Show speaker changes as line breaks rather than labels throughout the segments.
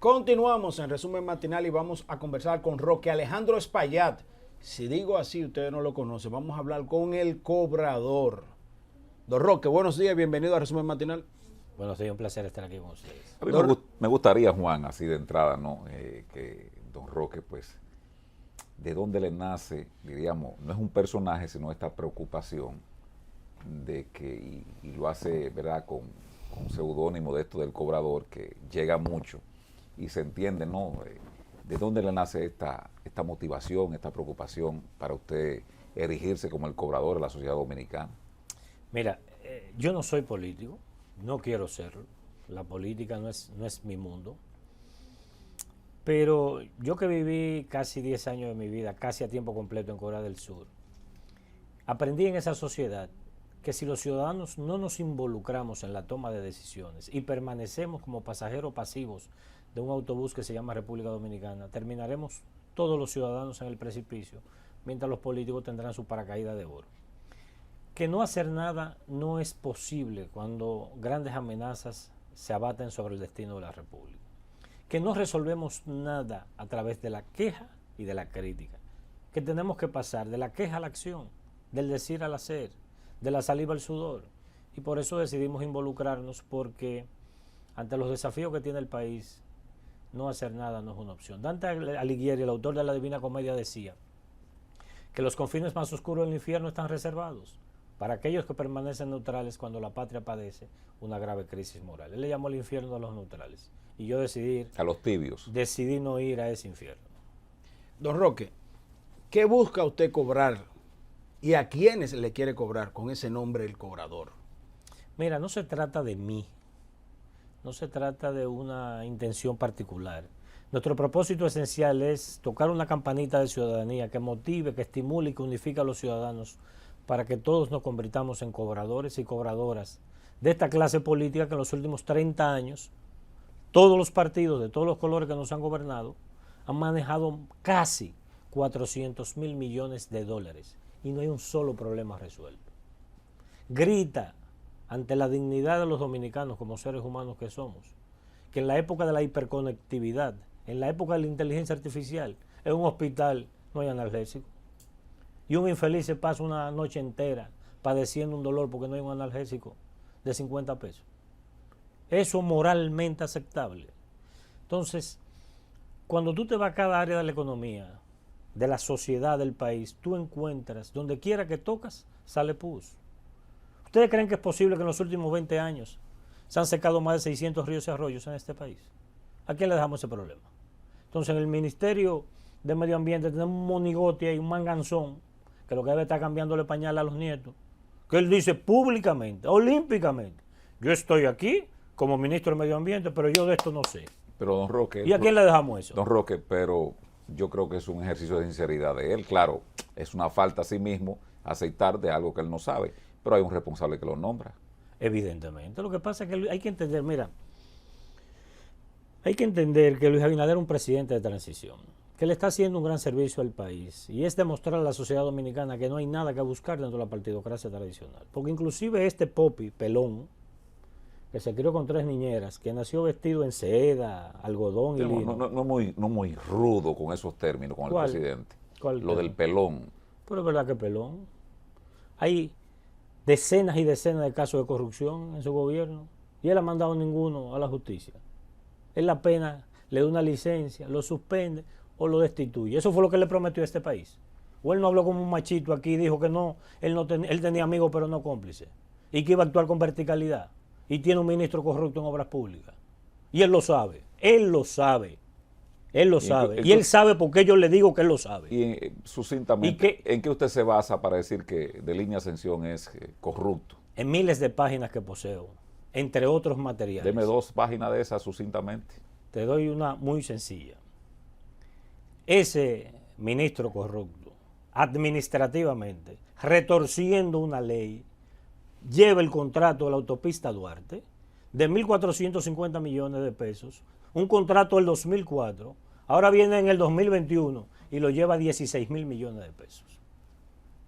Continuamos en resumen matinal y vamos a conversar con Roque Alejandro Espaillat. Si digo así, ustedes no lo conocen. Vamos a hablar con el cobrador. Don Roque, buenos días, bienvenido a resumen matinal.
Bueno, sería un placer estar aquí con ustedes.
A mí me gustaría, Juan, así de entrada, ¿no? Que don Roque, pues, de dónde le nace, diríamos, no es un personaje, sino esta preocupación de que, y lo hace, ¿verdad?, con seudónimo de esto del cobrador, que llega mucho y se entiende, ¿no? ¿De dónde le nace esta motivación, esta preocupación para usted erigirse como el cobrador de la sociedad dominicana?
Mira, yo no soy político, no quiero serlo, la política no es mi mundo, pero yo que viví casi 10 años de mi vida, casi a tiempo completo en Corea del Sur, aprendí en esa sociedad que si los ciudadanos no nos involucramos en la toma de decisiones y permanecemos como pasajeros pasivos de un autobús que se llama República Dominicana, terminaremos todos los ciudadanos en el precipicio, mientras los políticos tendrán su paracaídas de oro. Que no hacer nada no es posible cuando grandes amenazas se abaten sobre el destino de la República. Que no resolvemos nada a través de la queja y de la crítica. Que tenemos que pasar de la queja a la acción, del decir al hacer, de la saliva al sudor. Y por eso decidimos involucrarnos, porque ante los desafíos que tiene el país, no hacer nada no es una opción. Dante Alighieri, el autor de la Divina Comedia, decía que los confines más oscuros del infierno están reservados para aquellos que permanecen neutrales cuando la patria padece una grave crisis moral. Él le llamó el infierno a los neutrales. Y yo decidí
a los tibios.
Decidí no ir a ese infierno.
Don Roque, ¿qué busca usted cobrar y a quiénes le quiere cobrar con ese nombre, el cobrador?
Mira, no se trata de mí, no se trata de una intención particular. Nuestro propósito esencial es tocar una campanita de ciudadanía que motive, que estimule y que unifique a los ciudadanos para que todos nos convirtamos en cobradores y cobradoras de esta clase política que en los últimos 30 años, todos los partidos de todos los colores que nos han gobernado han manejado casi 400.000 millones de dólares y no hay un solo problema resuelto. Grita ante la dignidad de los dominicanos como seres humanos que somos, que en la época de la hiperconectividad, en la época de la inteligencia artificial, en un hospital no hay analgésico. Y un infeliz se pasa una noche entera padeciendo un dolor porque no hay un analgésico de 50 pesos. Eso moralmente aceptable. Entonces, cuando tú te vas a cada área de la economía, de la sociedad del país, tú encuentras, donde quiera que tocas, sale pus. ¿Ustedes creen que es posible que en los últimos 20 años se han secado más de 600 ríos y arroyos en este país? ¿A quién le dejamos ese problema? Entonces, en el Ministerio de Medio Ambiente tenemos un monigote y un manganzón que lo que debe estar cambiándole pañal a los nietos, que él dice públicamente, olímpicamente, yo estoy aquí como ministro de Medio Ambiente, pero yo de esto no sé.
Pero don Roque...
¿Y a quién le dejamos eso?
Don Roque, pero yo creo que es un ejercicio de sinceridad de él. Claro, es una falta a sí mismo aceptar de algo que él no sabe, pero hay un responsable que lo nombra.
Evidentemente. Lo que pasa es que hay que entender, mira, hay que entender que Luis Abinader es un presidente de transición, que le está haciendo un gran servicio al país, y es demostrar a la sociedad dominicana que no hay nada que buscar dentro de la partidocracia tradicional. Porque inclusive este Popi, pelón, que se crió con 3 niñeras, que nació vestido en seda, algodón y lino.
No muy rudo con esos términos, con el presidente. Lo del pelón.
Pero es verdad que pelón. Hay decenas y decenas de casos de corrupción en su gobierno y él ha mandado ninguno a la justicia. Él apenas le da una licencia, lo suspende o lo destituye. Eso fue lo que le prometió a este país. O él no habló como un machito aquí y dijo que no, él tenía amigos pero no cómplices y que iba a actuar con verticalidad y tiene un ministro corrupto en obras públicas. Y él lo sabe, él lo sabe. Él lo sabe. Y él sabe porque yo le digo que él lo sabe.
Y sucintamente, ¿en qué usted se basa para decir que de Línea Ascensión es corrupto?
En miles de páginas que poseo, entre otros materiales.
Deme 2 páginas de esas sucintamente.
Te doy una muy sencilla. Ese ministro corrupto, administrativamente, retorciendo una ley, lleva el contrato de la autopista Duarte de 1.450 millones de pesos, un contrato del 2004, ahora viene en el 2021 y lo lleva a 16.000 millones de pesos.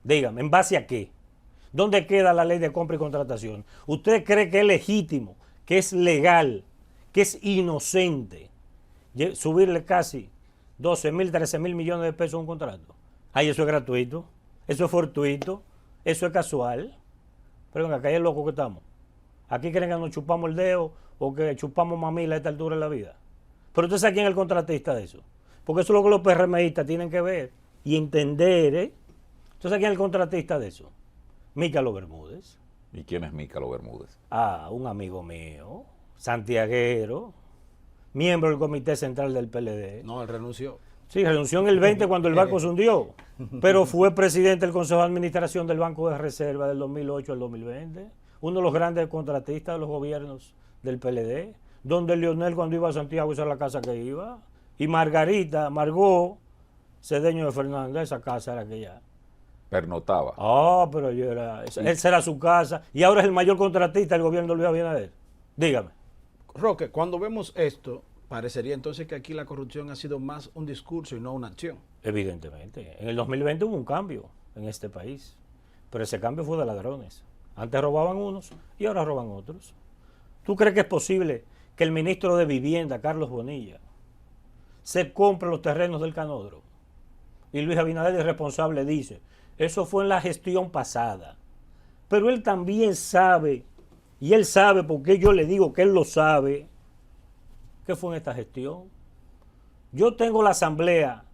Dígame, ¿en base a qué? ¿Dónde queda la ley de compra y contratación? ¿Usted cree que es legítimo, que es legal, que es inocente, subirle casi 12.000, 13.000 millones de pesos a un contrato. Ay, eso es gratuito, eso es fortuito, eso es casual. Pero venga, acá hay el loco que estamos. Aquí creen que nos chupamos el dedo o que chupamos mamila a esta altura de la vida. Pero usted sabe quién es el contratista de eso. Porque eso es lo que los PRMistas tienen que ver y entender, ¿eh? Usted sabe quién es el contratista de eso. Mícalo Bermúdez.
¿Y quién es Mícalo Bermúdez?
Ah, un amigo mío, santiaguero, miembro del Comité Central del PLD.
No, él renunció.
Sí, renunció en el 20 cuando el banco se hundió, pero fue presidente del Consejo de Administración del Banco de Reserva del 2008 al 2020, uno de los grandes contratistas de los gobiernos del PLD, donde Leonel cuando iba a Santiago esa era la casa que iba, y Margot, Cedeño de Fernández, esa casa era aquella.
Pernotaba.
Ah, pero esa era su casa, y ahora es el mayor contratista del gobierno de Luis Abinader. Dígame.
Roque, cuando vemos esto, parecería entonces que aquí la corrupción ha sido más un discurso y no una acción.
Evidentemente. En el 2020 hubo un cambio en este país, pero ese cambio fue de ladrones. Antes robaban unos y ahora roban otros. ¿Tú crees que es posible que el ministro de Vivienda, Carlos Bonilla, se compre los terrenos del Canódromo? Y Luis Abinader, el responsable, dice, eso fue en la gestión pasada. Pero él también sabe, y él sabe porque yo le digo que él lo sabe, que fue en esta gestión. Yo tengo la asamblea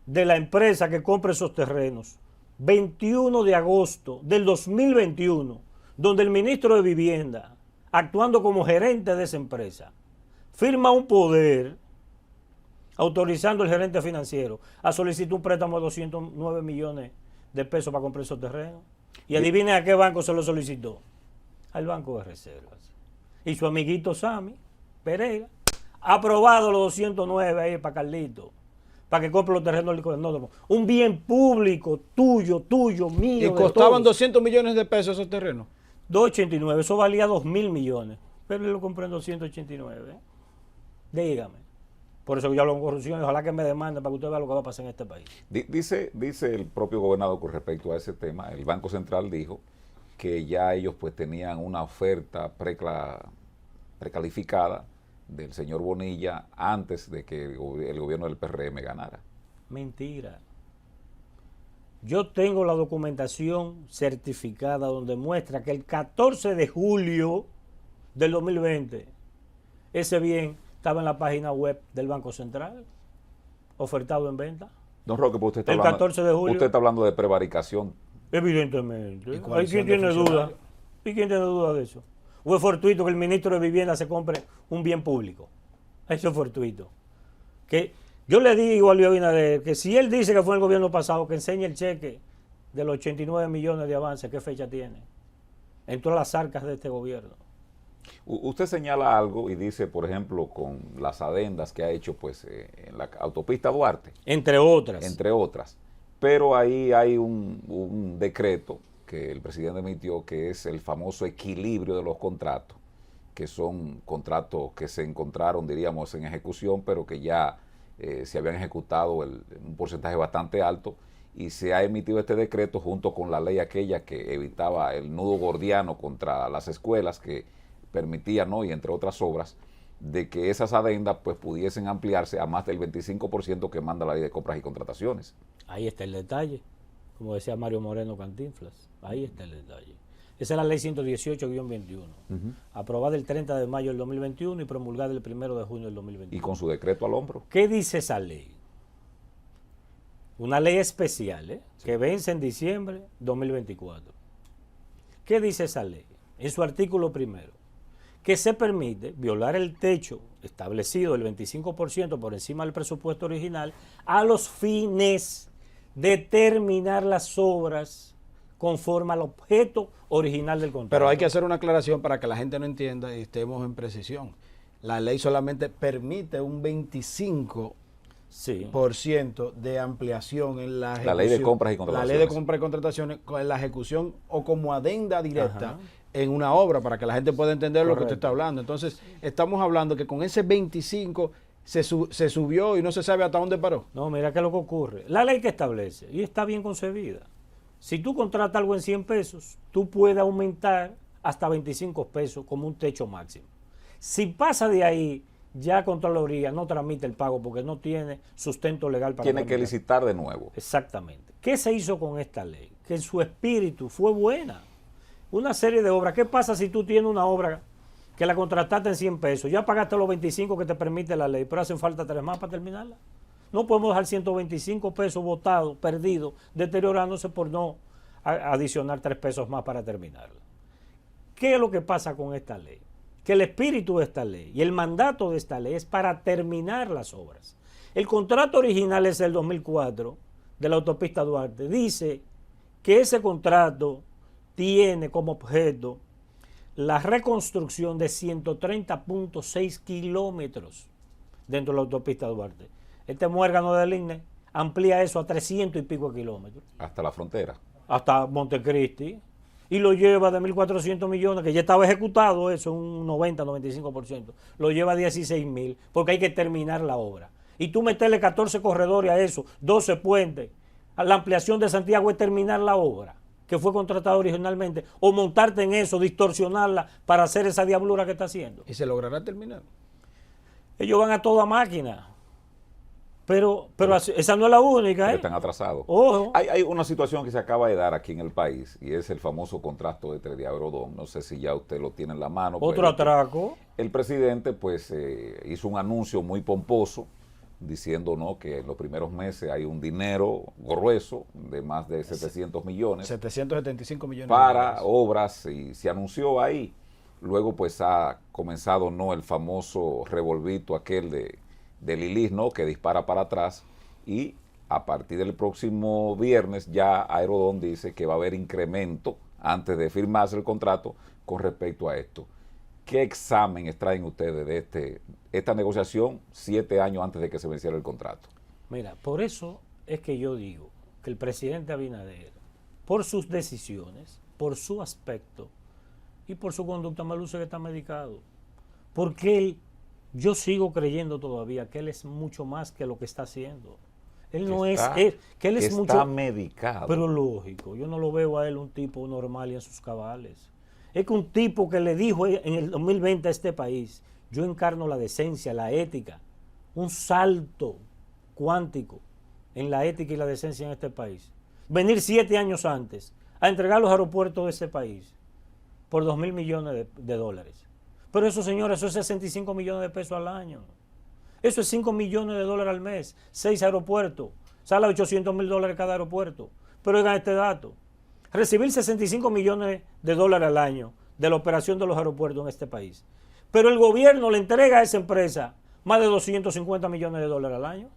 de la empresa que compra esos terrenos, 21 de agosto del 2021, donde el ministro de Vivienda, actuando como gerente de esa empresa, firma un poder autorizando al gerente financiero a solicitar un préstamo de 209 millones de pesos para comprar esos terrenos. Y adivine a qué banco se lo solicitó. Al Banco de Reservas. Y su amiguito Sammy Pereira ha aprobado los 209 ahí para Carlito, para que compre los terrenos del Canódromo. Un bien público, tuyo, mío.
Y costaban 200 millones de pesos esos terrenos.
289, eso valía 2.000 millones, pero él lo compró en 289. Dígame. Por eso yo hablo con corrupción y ojalá que me demanden para que usted vea lo que va a pasar en este país.
Dice el propio gobernador con respecto a ese tema, el Banco Central dijo que ya ellos pues tenían una oferta precalificada del señor Bonilla antes de que el gobierno del PRM ganara.
Mentira. Yo tengo la documentación certificada donde muestra que el 14 de julio del 2020 ese bien estaba en la página web del Banco Central, ofertado en venta.
Don Roque, pues
el 14 de julio.
Usted está hablando de prevaricación.
Evidentemente. ¿Hay quien tiene duda? ¿Y quién tiene duda de eso? ¿O es fortuito que el ministro de Vivienda se compre un bien público? Eso es fortuito. Que yo le digo a Luis Abinader que si él dice que fue el gobierno pasado, que enseñe el cheque de los 89 millones de avances, ¿qué fecha tiene? En todas las arcas de este gobierno.
Usted señala algo y dice, por ejemplo, con las adendas que ha hecho pues en la autopista Duarte.
Entre otras.
Entre otras. Pero ahí hay un decreto que el presidente emitió que es el famoso equilibrio de los contratos, que son contratos que se encontraron, diríamos, en ejecución, pero que ya se habían ejecutado un porcentaje bastante alto, y se ha emitido este decreto junto con la ley aquella que evitaba el nudo gordiano contra las escuelas, que permitía, ¿no?, y entre otras obras, de que esas adendas pues pudiesen ampliarse a más del 25% que manda la ley de compras y contrataciones.
Ahí está el detalle, como decía Mario Moreno Cantinflas, ahí está el detalle. Esa es la ley 118-21, aprobada el 30 de mayo del 2021 y promulgada el 1 de junio del 2021.
Y con su decreto al hombro.
¿Qué dice esa ley? Una ley especial, que vence en diciembre 2024. ¿Qué dice esa ley? En su artículo primero, que se permite violar el techo establecido del 25% por encima del presupuesto original a los fines de terminar las obras conforme al objeto original del contrato.
Pero hay que hacer una aclaración para que la gente no entienda y estemos en precisión. La ley solamente permite un 25% de ampliación en la ejecución.
La ley de compras y contrataciones.
La ley de compras y contrataciones en la ejecución o como adenda directa. Ajá. En una obra, para que la gente pueda entender lo que usted está hablando. Entonces, estamos hablando que con ese 25 se subió y no se sabe hasta dónde paró.
No, mira qué es lo que ocurre. La ley que establece, y está bien concebida, si tú contratas algo en 100 pesos, tú puedes aumentar hasta 25 pesos como un techo máximo. Si pasa de ahí, ya Contraloría no tramite el pago porque no tiene sustento legal para
Tiene que
tramitar.
licitar de nuevo.
Exactamente. ¿Qué se hizo con esta ley? Que en su espíritu fue buena. Una serie de obras. ¿Qué pasa si tú tienes una obra que la contrataste en 100 pesos? Ya pagaste los 25 que te permite la ley, pero hacen falta 3 más para terminarla. No podemos dejar 125 pesos botados, perdidos, deteriorándose por no adicionar 3 pesos más para terminarla. ¿Qué es lo que pasa con esta ley? Que el espíritu de esta ley y el mandato de esta ley es para terminar las obras. El contrato original es el 2004 de la autopista Duarte. Dice que ese contrato tiene como objeto la reconstrucción de 130.6 kilómetros dentro de la autopista Duarte. Este muérgano del INE amplía eso a 300 y pico kilómetros.
Hasta la frontera.
Hasta Montecristi. Y lo lleva de 1.400 millones, que ya estaba ejecutado eso, un 90-95%. Lo lleva a 16.000, porque hay que terminar la obra. Y tú meterle 14 corredores a eso, 12 puentes. A la ampliación de Santiago es terminar la obra que fue contratada originalmente, o montarte en eso, distorsionarla para hacer esa diablura que está haciendo.
¿Y se logrará terminar?
Ellos van a toda máquina. Pero esa no es la única, ¿eh?
Están atrasados.
Ojo.
Hay una situación que se acaba de dar aquí en el país y es el famoso contrato de Aerodón. No sé si ya usted lo tiene en la mano.
Otro atraco.
El presidente pues hizo un anuncio muy pomposo diciendo, ¿no?, que en los primeros meses hay un dinero grueso de más de 700 millones
775 millones
para
de
obras, y se anunció ahí. Luego pues ha comenzado, ¿no?, el famoso revolvito aquel de Lilis, ¿no?, que dispara para atrás, y a partir del próximo viernes ya Aerodón dice que va a haber incremento antes de firmarse el contrato con respecto a esto. ¿Qué examen extraen ustedes de esta negociación 7 años antes de que se venciera el contrato?
Mira, por eso es que yo digo que el presidente Abinader, por sus decisiones, por su aspecto y por su conducta, me luce que está medicado. Porque yo sigo creyendo todavía que él es mucho más que lo que está haciendo. Él no es, que él es mucho...
Está medicado.
Pero lógico, yo no lo veo a él un tipo normal y en sus cabales. Es que un tipo que le dijo en el 2020 a este país, yo encarno la decencia, la ética, un salto cuántico en la ética y la decencia en este país. Venir 7 años antes a entregar los aeropuertos de ese país por 2.000 millones de dólares. Pero eso, señores, eso es 65 millones de pesos al año. Eso es 5 millones de dólares al mes, 6 aeropuertos, sale a 800.000 dólares cada aeropuerto. Pero oigan este dato, recibir 65 millones de dólares al año de la operación de los aeropuertos en este país. Pero el gobierno le entrega a esa empresa más de 250 millones de dólares al año.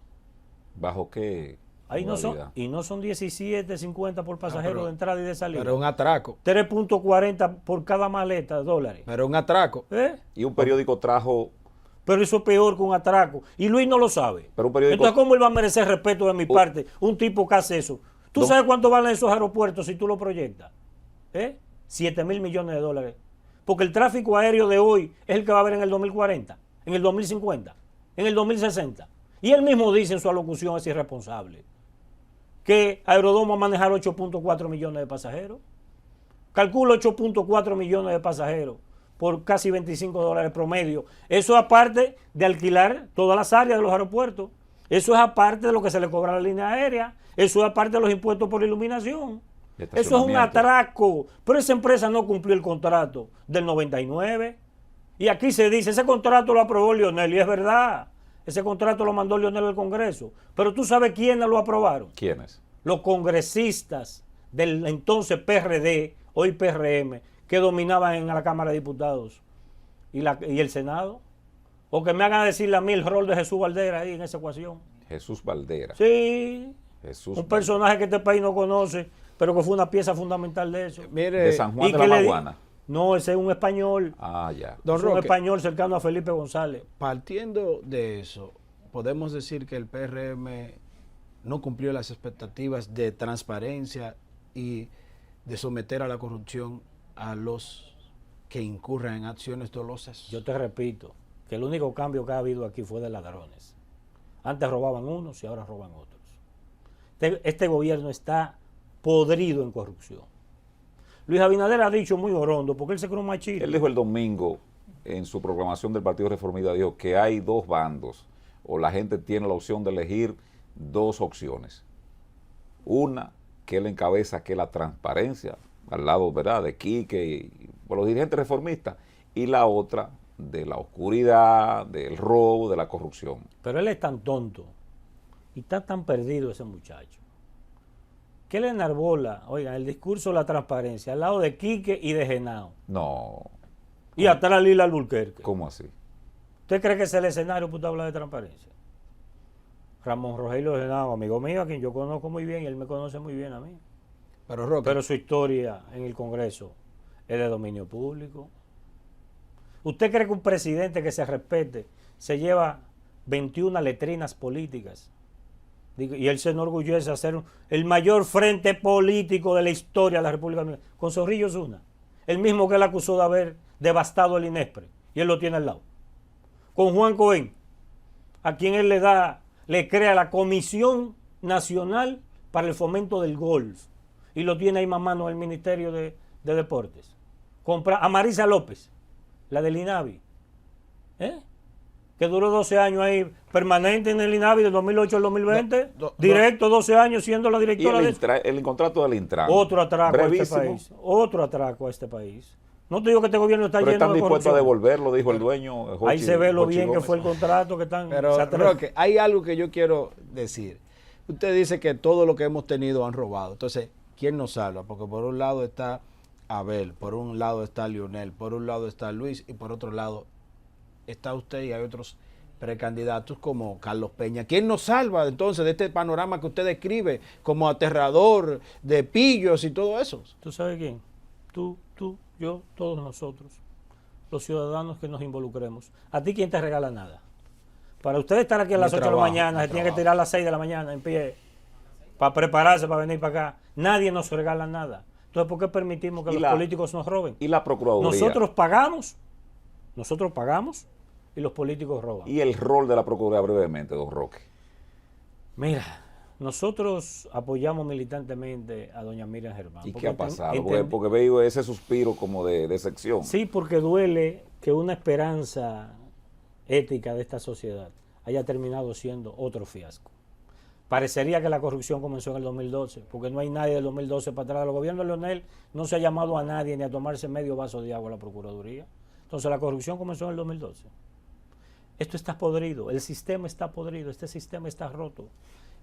¿Bajo qué?
Ahí no son, y no son 17.50 por pasajero de entrada y de salida.
Pero un atraco.
3.40 por cada maleta de dólares.
Pero un atraco.
Y un periódico trajo...
Pero eso es peor que un atraco. Y Luis no lo sabe.
Pero un periódico...
Entonces, ¿cómo él va a merecer respeto de mi parte? Un tipo que hace eso. ¿Tú sabes cuánto valen esos aeropuertos si tú lo proyectas? 7.000 millones de dólares. Porque el tráfico aéreo de hoy es el que va a haber en el 2040, en el 2050, en el 2060. Y él mismo dice en su alocución, es irresponsable, que Aerodón va a manejar 8.4 millones de pasajeros. Calcula 8.4 millones de pasajeros por casi 25 dólares promedio. Eso es aparte de alquilar todas las áreas de los aeropuertos. Eso es aparte de lo que se le cobra a la línea aérea. Eso es aparte de los impuestos por iluminación. Eso es un atraco. Pero esa empresa no cumplió el contrato del 99. Y aquí se dice, ese contrato lo aprobó Leonel. Y es verdad. Ese contrato lo mandó Leonel al Congreso. Pero tú sabes quiénes lo aprobaron.
¿Quiénes?
Los congresistas del entonces PRD, hoy PRM, que dominaban en la Cámara de Diputados y el Senado. O que me hagan decirle a mí el rol de Jesús Valdera ahí en esa ecuación.
Jesús Valdera.
Sí.
Jesús
un personaje que este país no conoce, pero que fue una pieza fundamental de eso.
Mire,
de San Juan de la Maguana.
No, ese es un español.
Ah, ya.
Don
Es
Roque,
un español cercano a Felipe González.
partiendo de eso, podemos decir que el PRM no cumplió las expectativas de transparencia y de someter a la corrupción a los que incurran en acciones dolosas.
Yo te repito que el único cambio que ha habido aquí fue de ladrones. Antes robaban unos y ahora roban otros. Este gobierno está podrido en corrupción. Luis Abinader ha dicho muy orondo, porque él se cree un machito.
Él dijo el domingo en su proclamación del Partido Reformista dijo que hay dos bandos, o la gente tiene la opción de elegir dos opciones. Una que él encabeza, que es la transparencia, al lado, ¿verdad?, de Quique y por los dirigentes reformistas, y la otra de la oscuridad, del robo, de la corrupción.
Pero él es tan tonto y está tan perdido ese muchacho, que él enarbola, oigan, el discurso de la transparencia al lado de Quique y de Genao.
No.
Y atrás Lila Alburquerque.
¿Cómo así?
¿Usted cree que es el escenario para usted hablar de transparencia? Ramón Rogelio Genao, amigo mío, a quien yo conozco muy bien y él me conoce muy bien a mí.
Pero Roque,
Pero su historia en el Congreso es de dominio público. ¿Usted cree que un presidente que se respete se lleva 21 letrinas políticas? Y él se enorgullece de ser el mayor frente político de la historia de la República Dominicana, con Zorrillo Zuna, el mismo que él acusó de haber devastado el INESPRE, y él lo tiene al lado. Con Juan Cohen, a quien él le crea la Comisión Nacional para el Fomento del Golf, y lo tiene ahí mamando en el Ministerio de Deportes. A Marisa López, la del INAVI, que duró 12 años ahí, permanente en el INAVI del 2008 al 2020, directo 12 años siendo la directora
y
de
el contrato del Intran.
Otro atraco
brevísimo,
a este país. Otro atraco a este país. No te digo que este gobierno está
pero
lleno
están
de
dispuestos a
corrupción.
devolverlo, dijo el dueño.
Ahí se ve lo
Jochi
bien que
Gómez.
fue el contrato que están.
pero Roque, hay algo que yo quiero decir. Usted dice que todo lo que hemos tenido han robado. Entonces, ¿quién nos salva? Porque por un lado está Abel, por un lado está Lionel, por un lado está Luis y por otro lado está usted y hay otros precandidatos como Carlos Peña. ¿Quién nos salva entonces de este panorama que usted describe como aterrador, de pillos y todo eso?
¿Tú sabes quién? Tú, yo, todos nosotros, los ciudadanos que nos involucremos. ¿A ti quién te regala nada? Para usted estar aquí a las 8 de la mañana, se tiene que tirar a las 6 de la mañana en pie para prepararse para venir para acá. Nadie nos regala nada. Entonces, ¿por qué permitimos que los políticos nos roben?
Y la Procuraduría.
Nosotros pagamos y los políticos roban.
Y el rol de la Procuraduría brevemente, don Roque.
Mira, nosotros apoyamos militantemente a doña Miriam Germán.
¿Y qué ha pasado? Porque veo ese suspiro como de decepción.
Sí, porque duele que una esperanza ética de esta sociedad haya terminado siendo otro fiasco. Parecería que la corrupción comenzó en el 2012, porque no hay nadie del 2012 para atrás. El gobierno de Leonel no se ha llamado a nadie ni a tomarse medio vaso de agua a la Procuraduría. Entonces la corrupción comenzó en el 2012. Esto está podrido, el sistema está podrido, este sistema está roto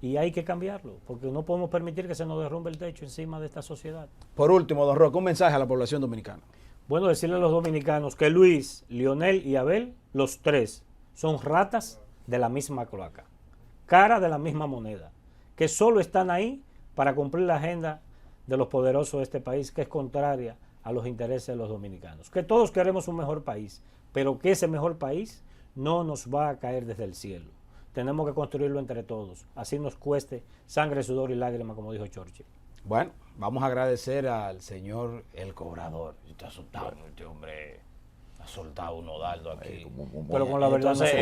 y hay que cambiarlo, porque no podemos permitir que se nos derrumbe el techo encima de esta sociedad.
Por último, don Roque, un mensaje a la población dominicana.
Bueno, decirle a los dominicanos que Luis, Lionel y Abel, los tres, son ratas de la misma cloaca, cara de la misma moneda, que solo están ahí para cumplir la agenda de los poderosos de este país, que es contraria a los intereses de los dominicanos. Que todos queremos un mejor país, pero que ese mejor país no nos va a caer desde el cielo. Tenemos que construirlo entre todos, así nos cueste sangre, sudor y lágrimas, como dijo Churchill.
Bueno, vamos a agradecer al señor el cobrador. Está asustado, este hombre ha soltado un nodaldo aquí.
Pero con la verdad
entonces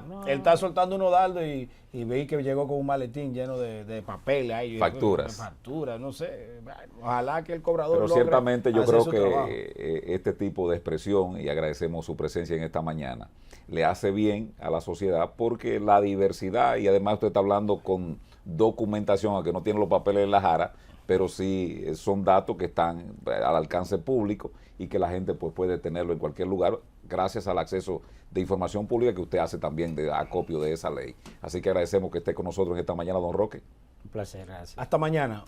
no
él está soltando un nodaldo y vi que llegó con un maletín lleno de papeles ahí.
Facturas.
Facturas, no sé. Bueno, ojalá que el cobrador
Pero
logre
ciertamente yo
hacer
creo
su
que
trabajo.
este tipo de expresión, y agradecemos su presencia en esta mañana, le hace bien a la sociedad porque la diversidad, y además usted está hablando con documentación, aunque no tiene los papeles en la jara, pero sí son datos que están al alcance público y que la gente pues puede tenerlo en cualquier lugar gracias al acceso de información pública que usted hace también de acopio de esa ley. Así que agradecemos que esté con nosotros en esta mañana, don Roque.
Un placer, gracias.
Hasta mañana.